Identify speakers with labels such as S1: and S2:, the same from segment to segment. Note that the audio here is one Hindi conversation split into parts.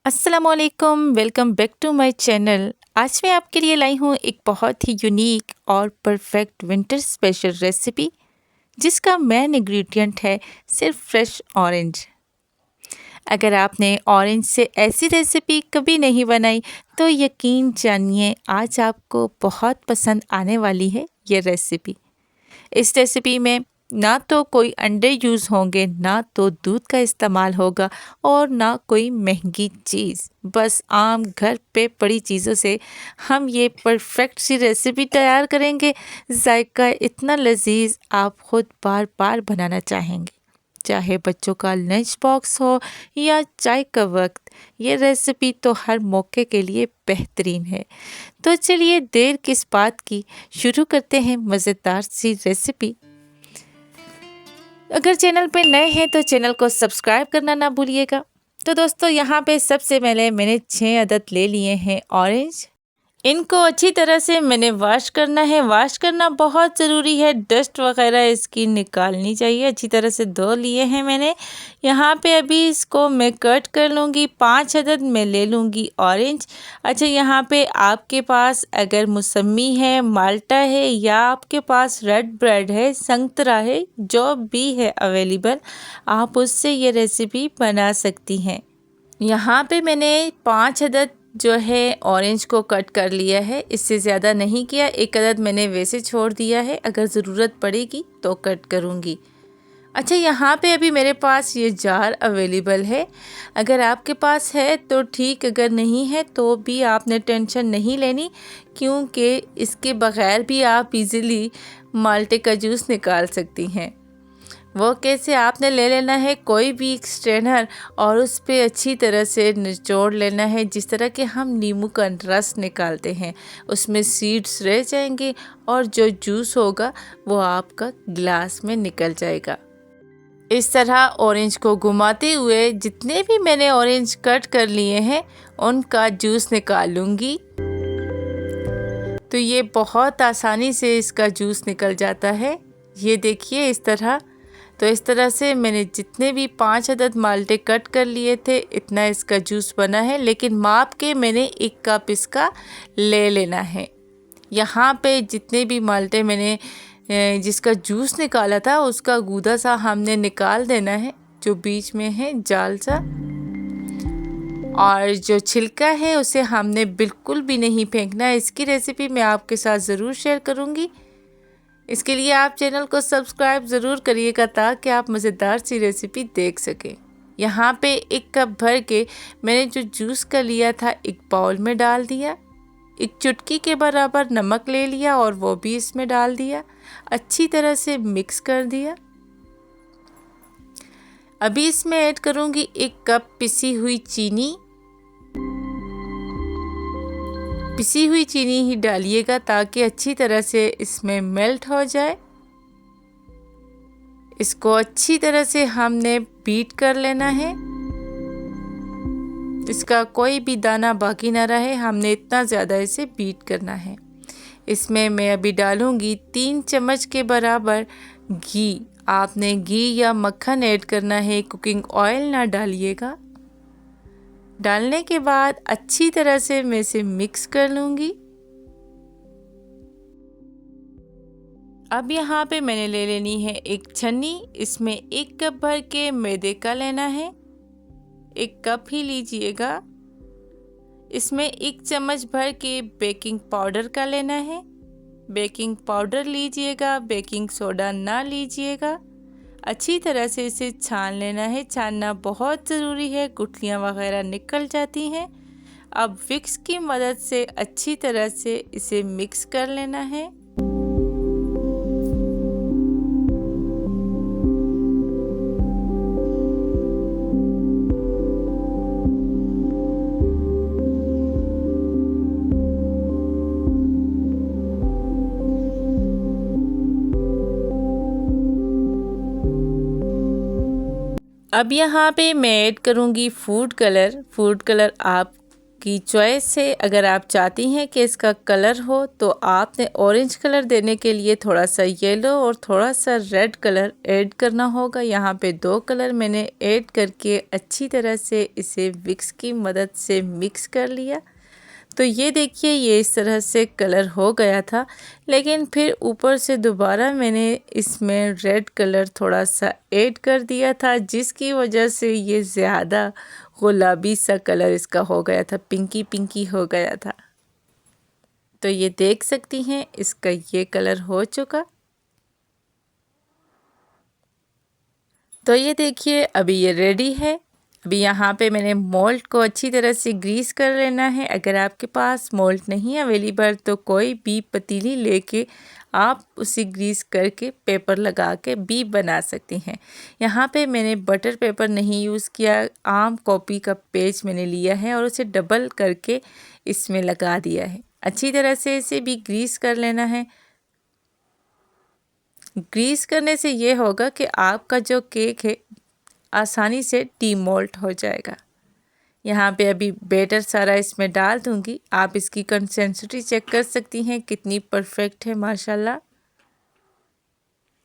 S1: अस्सलामुअलैकुम, welcome back to my channel. आज मैं आपके लिए लाई हूँ एक बहुत ही यूनिक और परफेक्ट विंटर स्पेशल रेसिपी, जिसका मेन इंग्रेडिएंट है सिर्फ फ्रेश ऑरेंज। अगर आपने ऑरेंज से ऐसी रेसिपी कभी नहीं बनाई तो यकीन जानिए आज आपको बहुत पसंद आने वाली है ये रेसिपी। इस रेसिपी में ना तो कोई अंडे यूज़ होंगे, ना तो दूध का इस्तेमाल होगा और ना कोई महंगी चीज़। बस आम घर पे पड़ी चीज़ों से हम ये परफेक्ट सी रेसिपी तैयार करेंगे। जायका इतना लजीज आप खुद बार बार बनाना चाहेंगे। चाहे बच्चों का लंच बॉक्स हो या चाय का वक्त, ये रेसिपी तो हर मौके के लिए बेहतरीन है। तो चलिए देर किस बात की, शुरू करते हैं मज़ेदार सी रेसिपी। अगर चैनल पे नए हैं तो चैनल को सब्सक्राइब करना ना भूलिएगा। तो दोस्तों यहाँ पे सबसे पहले मैंने 6 अदद ले लिए हैं ऑरेंज। इनको अच्छी तरह से मैंने वॉश करना है। वॉश करना बहुत ज़रूरी है, डस्ट वगैरह इसकी निकालनी चाहिए। अच्छी तरह से धो लिए हैं मैंने। यहाँ पे अभी इसको मैं कट कर लूँगी। 5 अदद मैं ले लूँगी ऑरेंज। अच्छा, यहाँ पे आपके पास अगर मौसमी है, माल्टा है या आपके पास रेड ब्रेड है, संतरा है, जो भी है अवेलेबल, आप उससे ये रेसिपी बना सकती हैं। यहाँ पे मैंने 5 अदद जो है ऑरेंज को कट कर लिया है, इससे ज़्यादा नहीं किया। 1 अदद मैंने वैसे छोड़ दिया है, अगर ज़रूरत पड़ेगी तो कट करूँगी। अच्छा, यहाँ पे अभी मेरे पास ये जार अवेलेबल है। अगर आपके पास है तो ठीक, अगर नहीं है तो भी आपने टेंशन नहीं लेनी, क्योंकि इसके बग़ैर भी आप इजीली माल्टे का जूस निकाल सकती हैं। वो कैसे, आपने ले लेना है कोई भी स्ट्रेनर और उस पे अच्छी तरह से निचोड़ लेना है, जिस तरह के हम नींबू का रस निकालते हैं। उसमें सीड्स रह जाएंगे और जो जूस होगा वो आपका ग्लास में निकल जाएगा। इस तरह ऑरेंज को घुमाते हुए जितने भी मैंने ऑरेंज कट कर लिए हैं उनका जूस निकाल लूँगी। तो ये बहुत आसानी से इसका जूस निकल जाता है। ये देखिए इस तरह। तो इस तरह से मैंने जितने भी 5 अदद माल्टे कट कर लिए थे, इतना इसका जूस बना है। लेकिन माप के मैंने 1 कप इसका ले लेना है। यहाँ पे जितने भी माल्टे मैंने जिसका जूस निकाला था, उसका गूदा सा हमने निकाल देना है, जो बीच में है जाल सा, और जो छिलका है उसे हमने बिल्कुल भी नहीं फेंकना। इसकी रेसिपी मैं आपके साथ ज़रूर शेयर करूँगी। इसके लिए आप चैनल को सब्सक्राइब ज़रूर करिएगा ताकि आप मज़ेदार सी रेसिपी देख सकें। यहाँ पे 1 कप भर के मैंने जो जूस का लिया था एक बाउल में डाल दिया। 1 चुटकी के बराबर नमक ले लिया और वो भी इसमें डाल दिया। अच्छी तरह से मिक्स कर दिया। अभी इसमें ऐड करूँगी 1 कप पिसी हुई चीनी। पिसी हुई चीनी ही डालिएगा ताकि अच्छी तरह से इसमें मेल्ट हो जाए। इसको अच्छी तरह से हमने बीट कर लेना है, इसका कोई भी दाना बाकी ना रहे। हमने इतना ज़्यादा इसे बीट करना है। इसमें मैं अभी डालूँगी 3 चम्मच के बराबर घी। आपने घी या मक्खन ऐड करना है, कुकिंग ऑयल ना डालिएगा। डालने के बाद अच्छी तरह से मैं इसे मिक्स कर लूँगी। अब यहाँ पे मैंने ले लेनी है एक छन्नी। इसमें 1 कप भर के मैदे का लेना है, 1 कप ही लीजिएगा। इसमें 1 चम्मच भर के बेकिंग पाउडर का लेना है। बेकिंग पाउडर लीजिएगा, बेकिंग सोडा ना लीजिएगा। अच्छी तरह से इसे छान लेना है। छानना बहुत ज़रूरी है, गुठलियाँ वगैरह निकल जाती हैं। अब विक्स की मदद से अच्छी तरह से इसे मिक्स कर लेना है। अब यहाँ पे मैं ऐड करूँगी फूड कलर। फूड कलर आप आपकी चॉइस है। अगर आप चाहती हैं कि इसका कलर हो तो आपने ऑरेंज कलर देने के लिए थोड़ा सा येलो और थोड़ा सा रेड कलर ऐड करना होगा। यहाँ पे 2 कलर मैंने ऐड करके अच्छी तरह से इसे विक्स की मदद से मिक्स कर लिया। तो ये देखिए ये इस तरह से कलर हो गया था, लेकिन फिर ऊपर से दोबारा मैंने इसमें रेड कलर थोड़ा सा ऐड कर दिया था, जिसकी वजह से ये ज़्यादा गुलाबी सा कलर इसका हो गया था, पिंकी पिंकी हो गया था। तो ये देख सकती हैं इसका ये कलर हो चुका। तो ये देखिए अभी ये रेडी है। अभी यहाँ पे मैंने मोल्ड को अच्छी तरह से ग्रीस कर लेना है। अगर आपके पास मोल्ड नहीं अवेलेबल तो कोई भी पतीली लेके आप उसे ग्रीस करके पेपर लगा के भी बना सकते हैं। यहाँ पे मैंने बटर पेपर नहीं यूज़ किया, आम कॉपी का पेज मैंने लिया है और उसे डबल करके इसमें लगा दिया है। अच्छी तरह से इसे भी ग्रीस कर लेना है। ग्रीस करने से ये होगा कि आपका जो केक है आसानी से डीमोल्ट हो जाएगा। यहाँ पे अभी बैटर सारा इसमें डाल दूँगी। आप इसकी कंसिस्टेंसी चेक कर सकती हैं कितनी परफेक्ट है माशाल्लाह।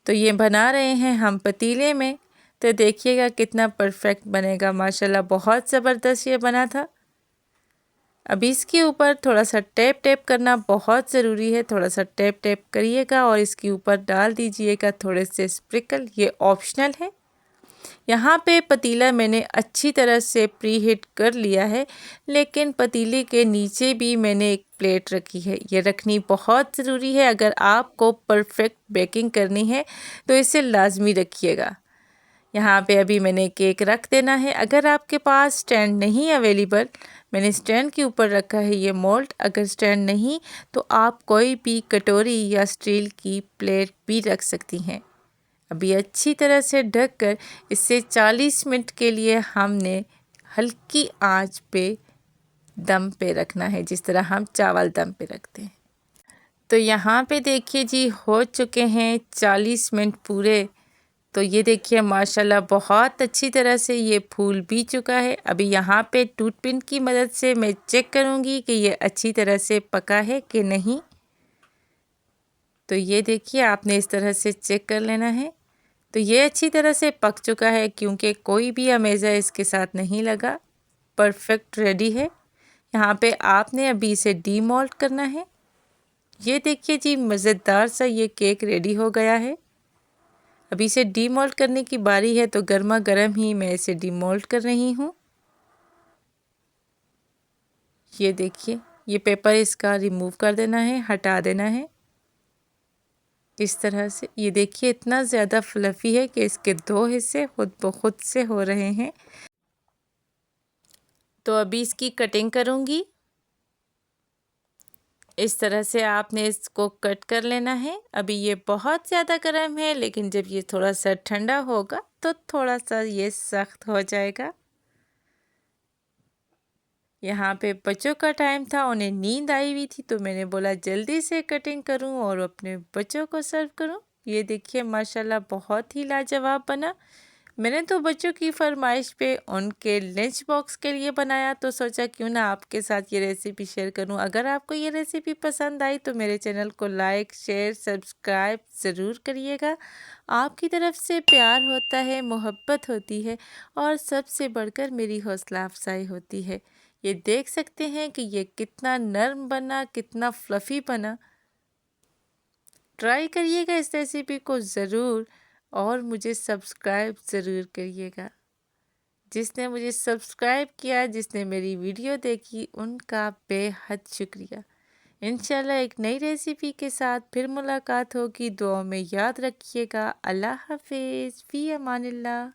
S1: तो ये बना रहे हैं हम पतीले में, तो देखिएगा कितना परफेक्ट बनेगा माशाल्लाह। बहुत ज़बरदस्त ये बना था। अब इसके ऊपर थोड़ा सा टैप करना बहुत ज़रूरी है। थोड़ा सा टैप करिएगा और इसके ऊपर डाल दीजिएगा थोड़े से स्प्रिंकल, ये ऑप्शनल है। यहाँ पे पतीला मैंने अच्छी तरह से प्री हीट कर लिया है, लेकिन पतीले के नीचे भी मैंने एक प्लेट रखी है। ये रखनी बहुत ज़रूरी है। अगर आपको परफेक्ट बेकिंग करनी है तो इसे लाजमी रखिएगा। यहाँ पे अभी मैंने केक रख देना है। अगर आपके पास स्टैंड नहीं अवेलेबल, मैंने स्टैंड के ऊपर रखा है ये मोल्ड। अगर स्टैंड नहीं तो आप कोई भी कटोरी या स्टील की प्लेट भी रख सकती हैं। अभी अच्छी तरह से ढककर इसे 40 मिनट के लिए हमने हल्की आंच पे दम पे रखना है, जिस तरह हम चावल दम पे रखते हैं। तो यहाँ पे देखिए जी हो चुके हैं 40 मिनट पूरे। तो ये देखिए माशाल्लाह बहुत अच्छी तरह से ये फूल भी चुका है। अभी यहाँ पे टूथपिक की मदद से मैं चेक करूँगी कि ये अच्छी तरह से पका है कि नहीं। तो ये देखिए आपने इस तरह से चेक कर लेना है। तो ये अच्छी तरह से पक चुका है, क्योंकि कोई भी अमेज़ा इसके साथ नहीं लगा। परफेक्ट रेडी है। यहाँ पे आपने अभी इसे डीमोल्ड करना है। ये देखिए जी मज़ेदार सा ये केक रेडी हो गया है। अभी इसे डीमोल्ड करने की बारी है, तो गर्मा गर्म ही मैं इसे डीमोल्ड कर रही हूँ। ये देखिए ये पेपर इसका रिमूव कर देना है, हटा देना है इस तरह से। ये देखिए इतना ज़्यादा फ्लफ़ी है कि इसके 2 हिस्से खुद ब खुद से हो रहे हैं। तो अभी इसकी कटिंग करूँगी। इस तरह से आपने इसको कट कर लेना है। अभी ये बहुत ज़्यादा गर्म है, लेकिन जब ये थोड़ा सा ठंडा होगा तो थोड़ा सा ये सख्त हो जाएगा। यहाँ पे बच्चों का टाइम था, उन्हें नींद आई हुई थी, तो मैंने बोला जल्दी से कटिंग करूँ और अपने बच्चों को सर्व करूँ। ये देखिए माशाल्लाह बहुत ही लाजवाब बना। मैंने तो बच्चों की फरमाइश पे उनके लंच बॉक्स के लिए बनाया, तो सोचा क्यों ना आपके साथ ये रेसिपी शेयर करूं। अगर आपको ये रेसिपी पसंद आई तो मेरे चैनल को लाइक शेयर सब्सक्राइब ज़रूर करिएगा। आपकी तरफ से प्यार होता है, मोहब्बत होती है और सबसे बढ़कर मेरी हौसला अफजाई होती है। ये देख सकते हैं कि ये कितना नरम बना, कितना फ्लफ़ी बना। ट्राई करिएगा इस रेसिपी को ज़रूर और मुझे सब्सक्राइब ज़रूर करिएगा। जिसने मुझे सब्सक्राइब किया, जिसने मेरी वीडियो देखी, उनका बेहद शुक्रिया। इंशाल्लाह एक नई रेसिपी के साथ फिर मुलाकात होगी। दुआ में याद रखिएगा। अल्लाह हाफ़िज़, फ़ी अमानिल्लाह।